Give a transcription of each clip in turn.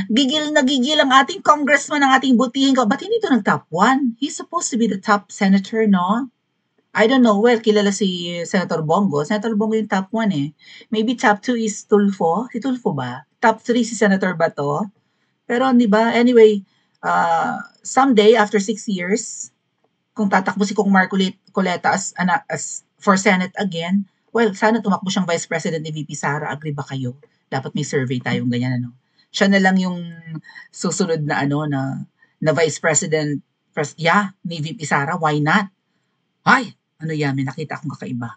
Gigil na gigil ang ating congressman, ang ating butihin ko. Ba't hindi ito nag-top 1? He's supposed to be the top senator, no? I don't know. Well, kilala si Senator Bongo. Senator Bongo yung top 1 eh. Maybe top 2 is Tulfo. Si Tulfo ba? Top 3 si Senator Bato. Pero di ba? Anyway, someday, after 6 years, kung tatakbo si Kong Mark Coleta as for Senate again, well, sana tumakbo siyang Vice President ni VP Sara. Agree ba kayo? Dapat may survey tayong ganyan, ano? Siya na lang yung susunod na ano na Vice President ni VP Sara. Why not? Ay, ano yan, may nakita akong kakaiba.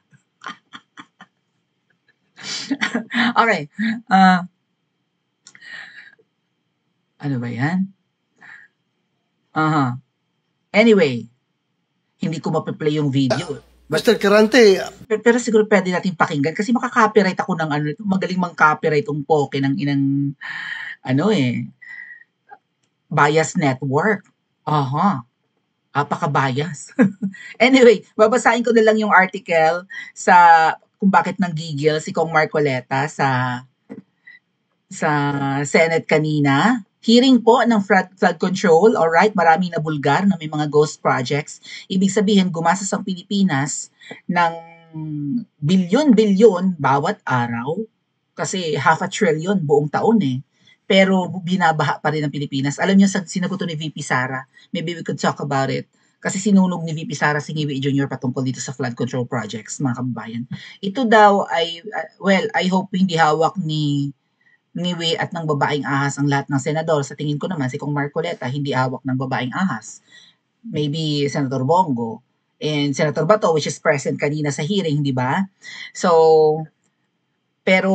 Okay. Ano ba yan? Anyway, hindi ko mape-play yung video. Mr. Carante, Pero siguro pwede natin pakinggan kasi makaka-copyright ako ng ano, magaling mang-copyright yung poke ng inang ano bias network. Apaka-bias. Anyway, babasahin ko na lang yung article sa kung bakit nanggigil si Kong Marcoleta sa Senate kanina. Hearing po ng flood control, alright, maraming nabulgar na may mga ghost projects. Ibig sabihin, gumastos ang Pilipinas ng bilyon-bilyon bawat araw kasi half a trillion buong taon eh. Pero binabaha pa rin ang Pilipinas. Alam niyo, sinagot to ni VP Sara, maybe we could talk about it. Kasi sinunog ni VP Sara Singiwi Jr. patungkol dito sa flood control projects, mga kababayan. Ito daw ay, well, I hope hindi hawak ni Niwe at ng babaeng ahas ang lahat ng senador. Sa tingin ko naman, si Kong Marcoleta, hindi hawak ng babaeng ahas. Maybe Senator Bongo and Senator Bato, which is present kanina sa hearing, di ba? So, pero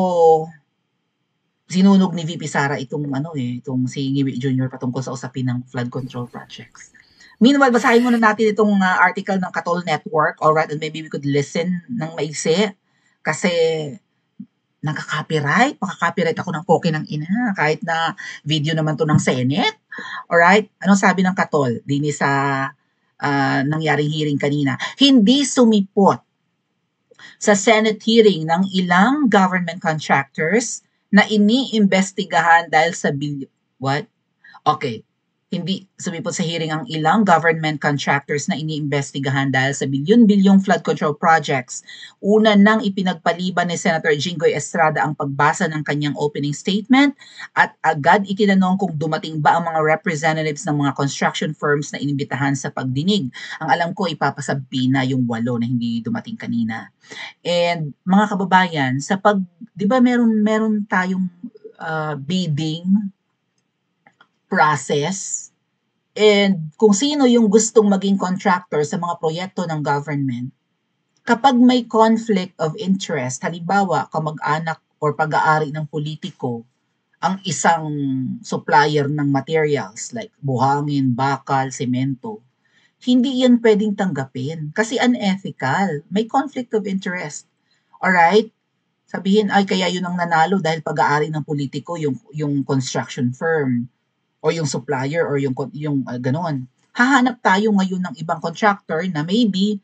sinunog ni VP Sara itong itong si Niwe Jr. patungkol sa usapin ng flood control projects. Meanwhile, basahin muna natin itong article ng Katol Network. Alright, and maybe we could listen ng maiksi. Kasi nakaka-copyright, makaka-copyright ako ng poke ng ina, kahit na video naman to ng Senate. Alright? Anong sabi ng Katol? Dini sa nangyaring hearing kanina. Hindi sumipot sa Senate hearing ng ilang government contractors na iniimbestigahan dahil sa What? Okay. Hindi sumipot sa hearing ang ilang government contractors na iniimbestigahan dahil sa bilyon-bilyong flood control projects. Una nang ipinagpaliban ni Senator Jinggoy Estrada ang pagbasa ng kanyang opening statement at agad itinanong kung dumating ba ang mga representatives ng mga construction firms na inimbitahan sa pagdinig. Ang alam ko, ipapasabpi na yung 8 na hindi dumating kanina. And mga kababayan, di ba meron tayong bidding process, and kung sino yung gustong maging contractor sa mga proyekto ng government, kapag may conflict of interest, halimbawa kamag-anak or pag-aari ng politiko ang isang supplier ng materials like buhangin, bakal, semento, hindi yan pwedeng tanggapin kasi unethical. May conflict of interest. Alright? Sabihin, ay kaya yun ang nanalo dahil pag-aari ng politiko yung construction firm o yung supplier or yung ganoon. Hahanap tayo ngayon ng ibang contractor na maybe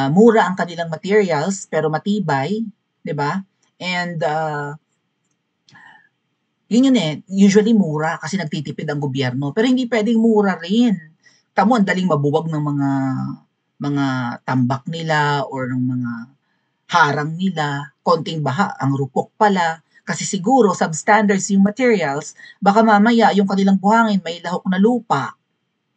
mura ang kanilang materials pero matibay, 'di ba? And yun usually mura kasi nagtitipid ang gobyerno. Pero hindi pwedeng mura rin. Tamo, ang daling mabuwag ng mga tambak nila or ng mga harang nila. Konting baha, ang rupok pala. Kasi siguro, substandards yung materials, baka mamaya yung kanilang buhangin may lahok na lupa.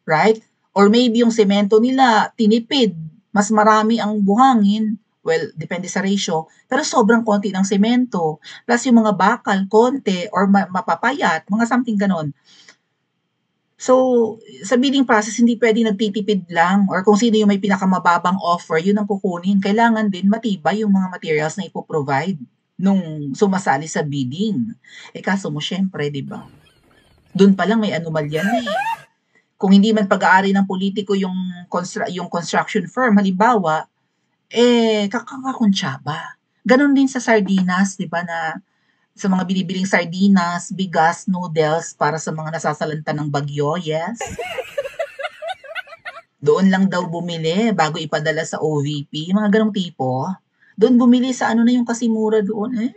Right? Or maybe yung semento nila, tinipid. Mas marami ang buhangin. Well, depende sa ratio. Pero sobrang konti ng semento. Plus yung mga bakal, konti, or mapapayat, mga something ganon. So, sa bidding process, hindi pwedeng nagtitipid lang or kung sino yung may pinakamababang offer, yun ang kukunin. Kailangan din matibay yung mga materials na ipoprovide nung sumasali sa bidding. Kaso mo, syempre, di ba? Doon pa lang may anomalya na eh. Kung hindi man pag-aari ng politiko yung construction firm, halimbawa, kakakuntsaba. Ganon din sa sardinas, di ba, na sa mga binibiling sardinas, bigas, noodles, para sa mga nasasalanta ng bagyo, yes? Doon lang daw bumili bago ipadala sa OVP, mga ganong tipo. Doon bumili sa ano na yung kasimura doon.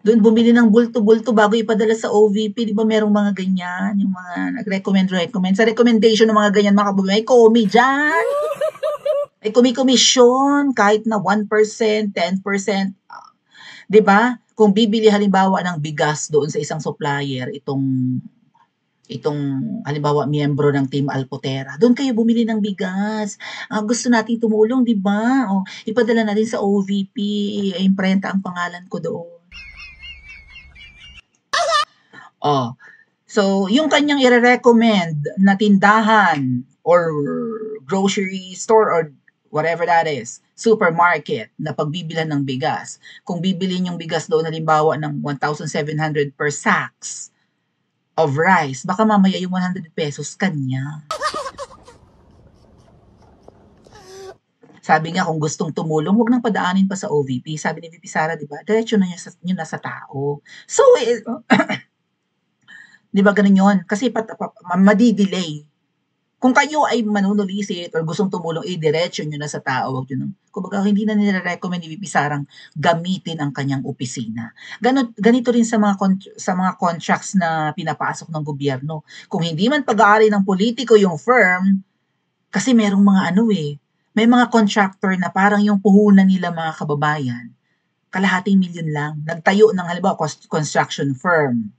Do'n bumili ng bulto-bulto bago ipadala sa OVP, 'di ba merong mga ganyan, yung mga nag-recommend. Sa recommendation ng mga ganyan mga kababayan, may komi diyan. May komi-komisyon kahit na 1%, 10%, 'di ba? Kung bibili halimbawa ng bigas doon sa isang supplier, itong halimbawa miyembro ng Team Alpotera, doon kayo bumili ng bigas. Gusto nating tumulong, 'di ba? O, ipadala natin sa OVP, imprenta ang pangalan ko doon. Oh, so yung kanyang ire-recommend na tindahan or grocery store or whatever that is, supermarket na pagbibilhan ng bigas. Kung bibilhin yung bigas doon halimbawa ng 1,700 per sacks of rice, baka mamaya yung 100 pesos kanya. Sabi nga kung gustong tumulong, wag nang padaanin pa sa OVP. Sabi ni VP Sara, 'di ba? Diretso na yun na sa tao. So, 'di ba ganun yun? Kasi madi-delay. Kung kayo ay manunulisit or gustong tumulong, diretso nyo na sa tao, wag nyo nang kumbaga hindi na nire-recommend ni VP Sarang gamitin ang kanyang opisina. Ganito rin sa mga contracts na pinapasok ng gobyerno. Kung hindi man pag-aari ng politiko yung firm, kasi merong mga may mga contractor na parang yung puhunan nila mga kababayan, kalahating milyon lang. Nagtayo ng halimbawa construction firm.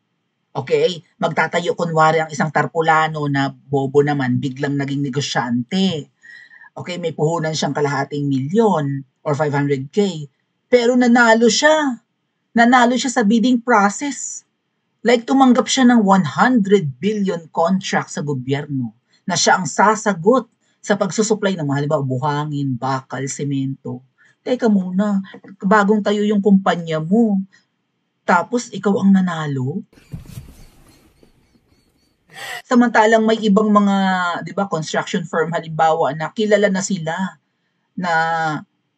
Okay, magtatayo kunwari ang isang tarpulano na bobo naman, biglang naging negosyante. Okay, may puhunan siyang kalahating milyon or 500K. Pero nanalo siya. Nanalo siya sa bidding process. Like tumanggap siya ng 100 billion contract sa gobyerno na siya ang sasagot sa pagsusupply ng mga halimbawa buhangin, bakal, semento. Teka muna, bagong tayo yung kumpanya mo. Tapos ikaw ang nanalo? Samantalang may ibang mga, 'di ba, construction firm halimbawa na kilala na sila na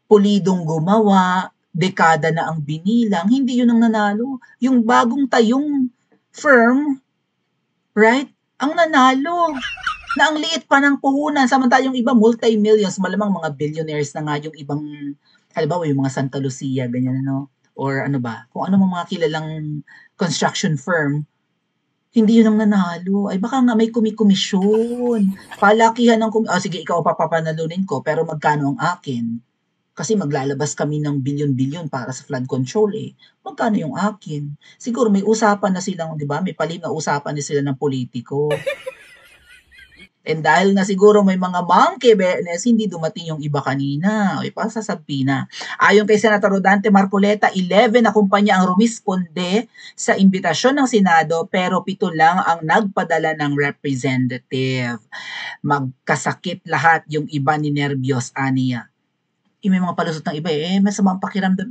pulidong gumawa, dekada na ang binilang, hindi 'yun ang nanalo. Yung bagong tayong firm, right? Ang nanalo. Na ang liit pa ng puhunan, samantalang yung iba multi-millions, malamang mga billionaires na nga yung ibang, halimbawa yung mga Santa Lucia, ganyan ano, or ano ba, kung ano mga kilalang construction firm, hindi yun ang nanalo. Ay baka nga may komisyon. Palakihan ng sige ikaw papapanalunin ko pero magkano ang akin? Kasi maglalabas kami ng bilyon-bilyon para sa flood control Magkano yung akin? Siguro may usapan na silang, 'di ba? May palim na usapan din sila ng politiko. And dahil na siguro may mga monkey business, hindi dumating yung iba kanina. O ipasasabi na. Ayon kay Senator Rodante Marcoleta, 11 na kumpanya ang rumisponde sa imbitasyon ng Senado pero 7 lang ang nagpadala ng representative. Magkasakit lahat yung iba ni nervyos, aniya. May mga palusot ng iba masama ang pakiramdam.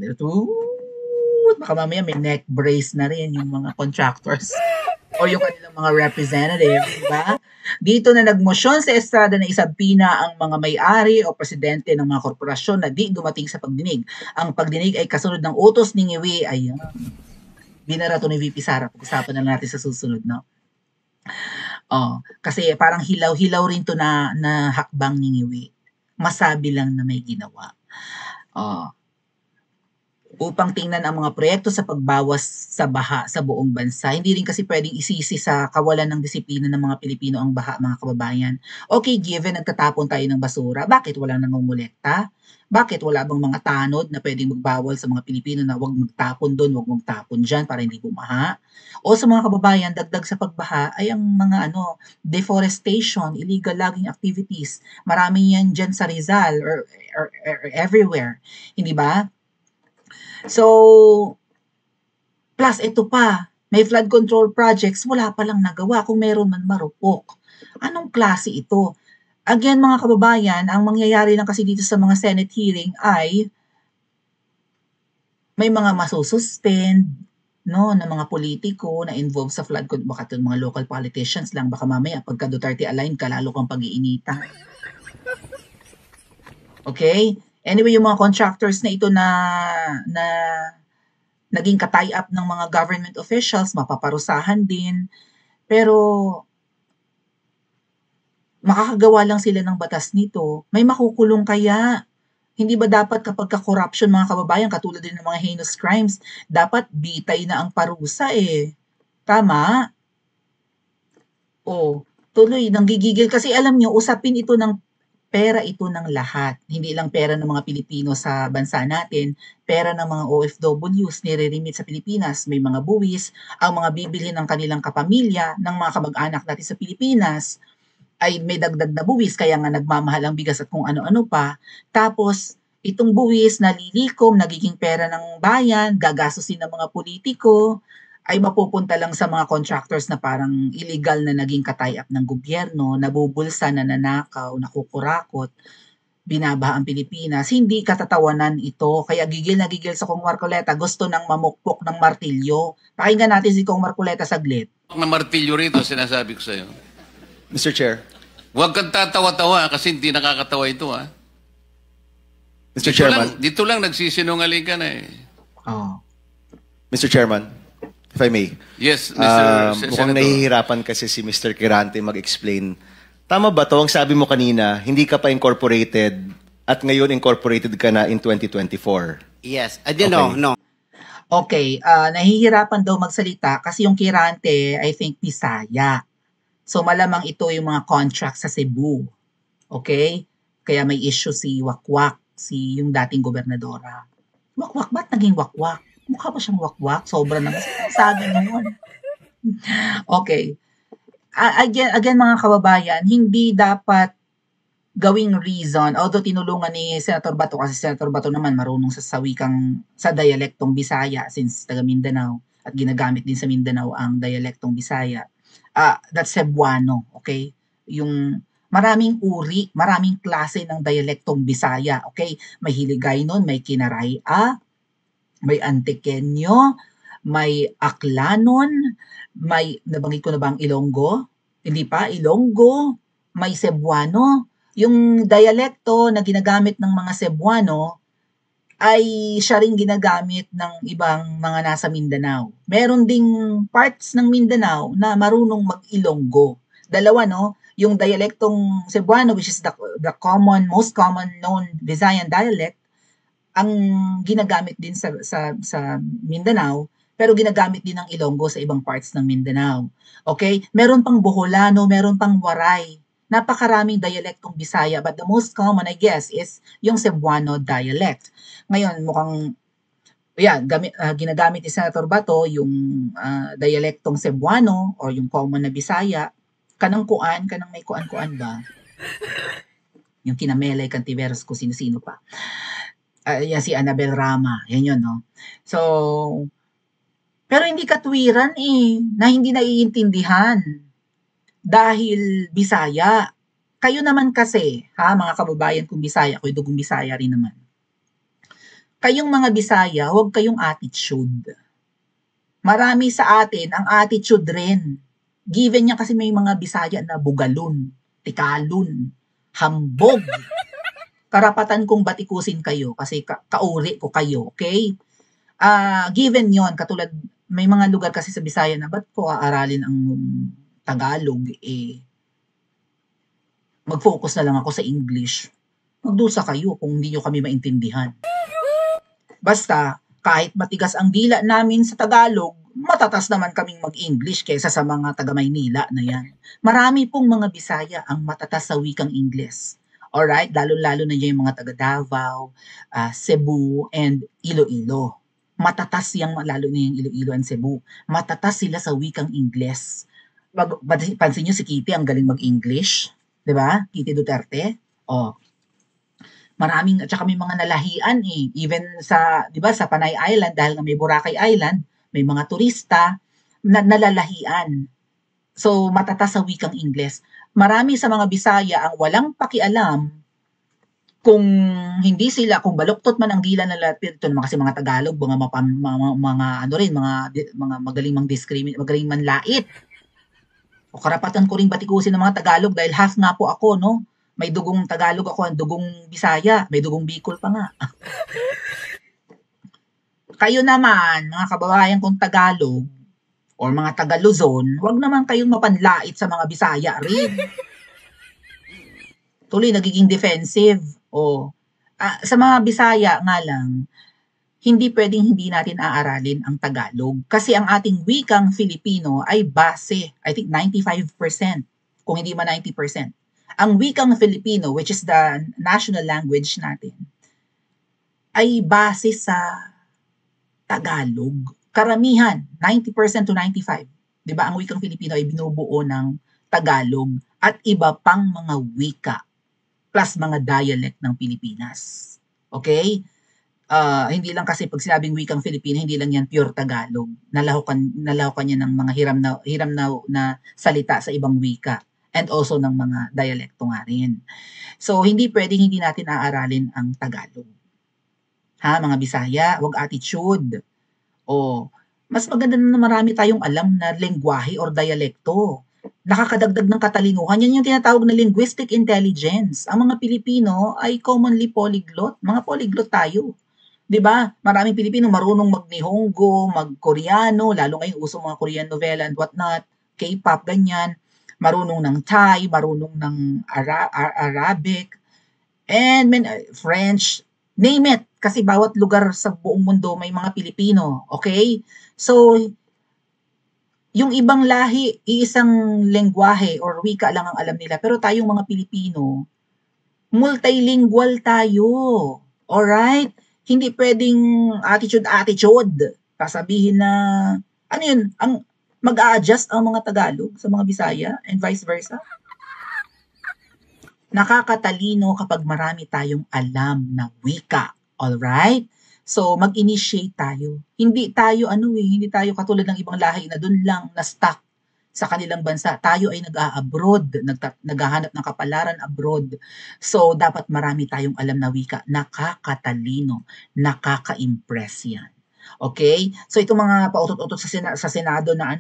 Baka mamaya may neck brace na rin yung mga contractors o yung kanilang mga representative, di ba? Dito na nagmosyon sa estrada na isabina ang mga may-ari o presidente ng mga korporasyon na di dumating sa pagdinig. Ang pagdinig ay kasunod ng utos ni Ngiwi. Ayan. Binara to ni VP Sara. Pag-usapan na natin sa susunod, no? Kasi parang hilaw-hilaw rin to na hakbang ni Ngiwi. Masabi lang na may ginawa. Upang tingnan ang mga proyekto sa pagbawas sa baha sa buong bansa. Hindi rin kasi pwedeng isisi sa kawalan ng disiplina ng mga Pilipino ang baha, mga kababayan. Okay, given nagtatapon tayo ng basura, bakit walang nangongolekta? Bakit wala bang mga tanod na pwedeng magbawal sa mga Pilipino na huwag magtapon doon, huwag magtapon dyan para hindi bumaha? O sa mga kababayan, dagdag sa pagbaha ay ang mga deforestation, illegal logging activities. Marami yan dyan sa Rizal or everywhere. Hindi ba? So, plus ito pa, may flood control projects, wala palang nagawa kung meron man marupok. Anong klase ito? Again, mga kababayan, ang mangyayari lang kasi dito sa mga Senate hearing ay may mga masususpend, no, ng mga politiko na involved sa flood control. Baka mga local politicians lang, baka mamaya pagka Duterte aligned ka, lalo kang pag-iinitan. Okay? Anyway, yung mga contractors na ito na naging ka-tie up ng mga government officials, mapaparusahan din. Pero makakagawa lang sila ng batas nito. May makukulong kaya? Hindi ba dapat kapagka corruption mga kababayan, katulad din ng mga heinous crimes, dapat bitay na ang parusa eh. Tama? O, tuloy nanggigigil kasi alam niyo usapin ito ng pera ito ng lahat. Hindi lang pera ng mga Pilipino sa bansa natin, pera ng mga OFWs nire-remit sa Pilipinas. May mga buwis, ang mga bibilhin ng kanilang kapamilya, ng mga kamag-anak natin sa Pilipinas, ay may dagdag na buwis, kaya nga nagmamahal ang bigas at kung ano-ano pa. Tapos, itong buwis nalilikom, nagiging pera ng bayan, gagastusin ng mga politiko, ay mapupunta lang sa mga contractors na parang illegal na naging katay-up ng gobyerno, nabubulsa, nananakaw, nakukurakot, binabaha ang Pilipinas. Hindi katatawanan ito. Kaya gigil na gigil sa Kong Marcoleta, gusto nang mamukpok ng martilyo. Pakinggan natin si Kong Marcoleta saglit. Na martilyo rito, sinasabi ko sa'yo. Mr. Chair. Huwag kang tatawa-tawa kasi hindi nakakatawa ito, ha? Mr. Chairman. Dito lang nagsisinungaling ka na eh. Oh. Mr. Chairman, if I may. Yes, Mr. Mukhang Senator. nahihirapan kasi si Mr. Quirante mag-explain. Tama ba to? Ang sabi mo kanina, hindi ka pa incorporated at ngayon incorporated ka na in 2024. Yes. I didn't know. No. Okay, nahihirapan daw magsalita kasi yung Quirante, I think, Bisaya. So malamang ito yung mga contract sa Cebu. Okay? Kaya may issue si Wakwak, yung dating gobernadora. Wakwak, ba't naging Wakwak? Mukha ba siyang Wakwak? Sobra naman. Sabi noon. Okay. Again mga kababayan, hindi dapat gawing reason, although tinulungan ni Senator Bato, kasi Senator Bato naman marunong sa dialektong Bisaya since taga Mindanao at ginagamit din sa Mindanao ang dialektong Bisaya. That's Cebuano, okay? Yung maraming uri, maraming klase ng dialektong Bisaya, okay? May Hiligay nun, may Kinaraya, may Antequeño, may Aklanon, may, nabanggit ko na ba ang Ilonggo? Hindi pa, Ilonggo, may Cebuano. Yung dialekto na ginagamit ng mga Cebuano ay siya rin ginagamit ng ibang mga nasa Mindanao. Meron ding parts ng Mindanao na marunong mag-Ilonggo. Dalawa, no? Yung dialektong Cebuano, which is the most common known Visayan dialect, ang ginagamit din sa Mindanao, pero ginagamit din ng Ilonggo sa ibang parts ng Mindanao. Okay? Meron pang Boholano, meron pang Waray. Napakaraming dialektong Bisaya, but the most common, I guess, is yung Cebuano dialect. Ngayon, mukhang, ginagamit ni Senator Bato yung dialektong Cebuano or yung common na Bisaya. Kanang may kuan ba? Yung kina Melay Cantiveros, kung sino-sino pa. Yan si Annabel Rama. Yan yun, no? So, pero hindi katwiran na hindi naiintindihan. Dahil Bisaya. Kayo naman kasi, mga kababayan kong Bisaya, ako'y dugong Bisaya rin naman. Kayong mga Bisaya, huwag kayong attitude. Marami sa atin ang attitude rin. Given niya kasi may mga Bisaya na bugalon, tikalon, hambog. Karapatan kong batikusin kayo kasi kauri ko kayo, okay? Given yon, katulad, may mga lugar kasi sa Bisaya na ba't ko aaralin ang Tagalog, mag-focus na lang ako sa English. Magdusa kayo kung hindi nyo kami maintindihan. Basta, kahit matigas ang dila namin sa Tagalog, matatas naman kaming mag-English kaysa sa mga taga-Maynila na yan. Marami pong mga Bisaya ang matatas sa wikang Ingles. Alright? Lalo-lalo na yung mga taga-Davao, Cebu, and Iloilo. Matatas yung, lalo na yung Iloilo and Cebu. Matatas sila sa wikang Ingles. Pansin nyo si Kitty, ang galing mag-English. Diba? Kitty Duterte. Maraming, at saka may mga nalahian Even sa, diba, sa Panay Island, dahil nga may Boracay Island, may mga turista na nalalahian. So, matatas sa wikang Ingles. Marami sa mga Bisaya ang walang pakialam kung hindi sila, kung baluktot man ang dila nila, ito naman kasi mga Tagalog, mga magaling magaling manlait. O karapatan ko ring batikusin ng mga Tagalog dahil half nga po ako, no? May dugong Tagalog ako, ang dugong Bisaya, may dugong Bicol pa nga. Kayo naman, mga kababayan kong Tagalog, or mga Taga-Luzon, huwag naman kayong mapanlait sa mga Bisaya rin. Tuloy, nagiging defensive. Sa mga Bisaya nga lang, hindi pwedeng hindi natin aaralin ang Tagalog. Kasi ang ating wikang Filipino ay base, I think 95%, kung hindi man 90%. Ang wikang Filipino, which is the national language natin, ay base sa Tagalog. Karamihan, 90% to 95%. Di ba? Ang wikang Filipino ay binubuo ng Tagalog at iba pang mga wika plus mga dialect ng Pilipinas. Okay? Hindi lang kasi pag sinabing wikang Filipino, hindi lang yan pure Tagalog. Nalahukan yan ng mga hiram na salita sa ibang wika and also ng mga dialekto nga rin. So, hindi pwedeng hindi natin aaralin ang Tagalog. Ha, mga Bisaya, wag attitude. O, mas maganda na marami tayong alam na lengguwahe or dialekto. Nakakadagdag ng katalinuhan. Yan yung tinatawag na linguistic intelligence. Ang mga Pilipino ay commonly polyglot. Mga polyglot tayo. 'Di ba? Maraming Pilipino marunong mag-Nihongo, mag-Koreano, lalo ngayon uso mga Korean novela and whatnot, K-pop, ganyan. Marunong ng Thai, marunong ng Arabic, and French, name it. Kasi bawat lugar sa buong mundo may mga Pilipino. Okay? So, yung ibang lahi, iisang lengguwahe or wika lang ang alam nila. Pero tayong mga Pilipino, multilingual tayo. Alright? Hindi pwedeng attitude. Sasabihin na, ano yun, mag-a-adjust ang mga Tagalog sa mga Bisaya and vice versa. Nakakatalino kapag marami tayong alam na wika. Alright? So, mag-initiate tayo. Hindi tayo katulad ng ibang lahi na dun lang na-stuck sa kanilang bansa. Tayo ay nag-a-abroad, naghahanap ng kapalaran abroad. So, dapat marami tayong alam na wika. Nakakatalino, nakaka-impress yan. Okay? So, itong mga pautot-utot sa Senado na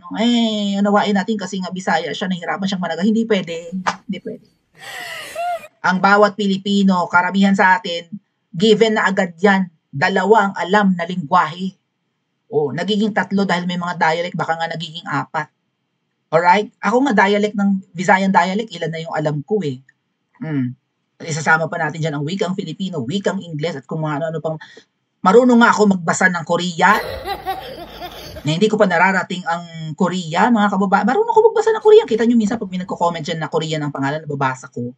unawain natin kasi nga Bisaya siya, nahihirapan siyang managa. Hindi pwede. Ang bawat Pilipino, karamihan sa atin, given na agad yan. 2 ang alam na lingwahe. Nagiging 3 dahil may mga dialect, baka nga nagiging 4. Alright? Ako nga dialect ng Visayan dialect, ilan na yung alam ko eh. Isasama pa natin dyan ang wikang Filipino, wikang Ingles, at kung ano pang. Marunong nga ako magbasa ng Korea. Na hindi ko pa nararating ang Korea, mga kababayan. Marunong ako magbasa ng Korean. Kita nyo minsan pag may nagko-comment dyan na Korean ang pangalan, nababasa ko.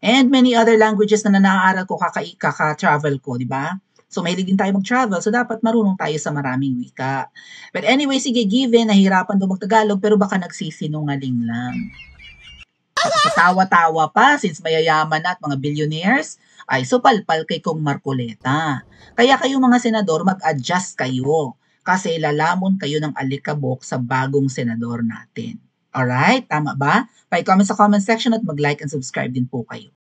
And many other languages na naaaral ko kaka-travel ko, di ba? So, mahilig din tayo mag-travel. So, dapat marunong tayo sa maraming wika. But anyway, sige, given, nahihirapan daw mag-Tagalog, pero baka nagsisinungaling lang. Tawa-tawa pa, since mayayaman na at mga billionaires, ay supalpal kay Kong Marcoleta. Kaya kayong mga senador, mag-adjust kayo. Kasi lalamon kayo ng alikabok sa bagong senador natin. Alright? Tama ba? Pa-comment sa comment section at mag-like and subscribe din po kayo.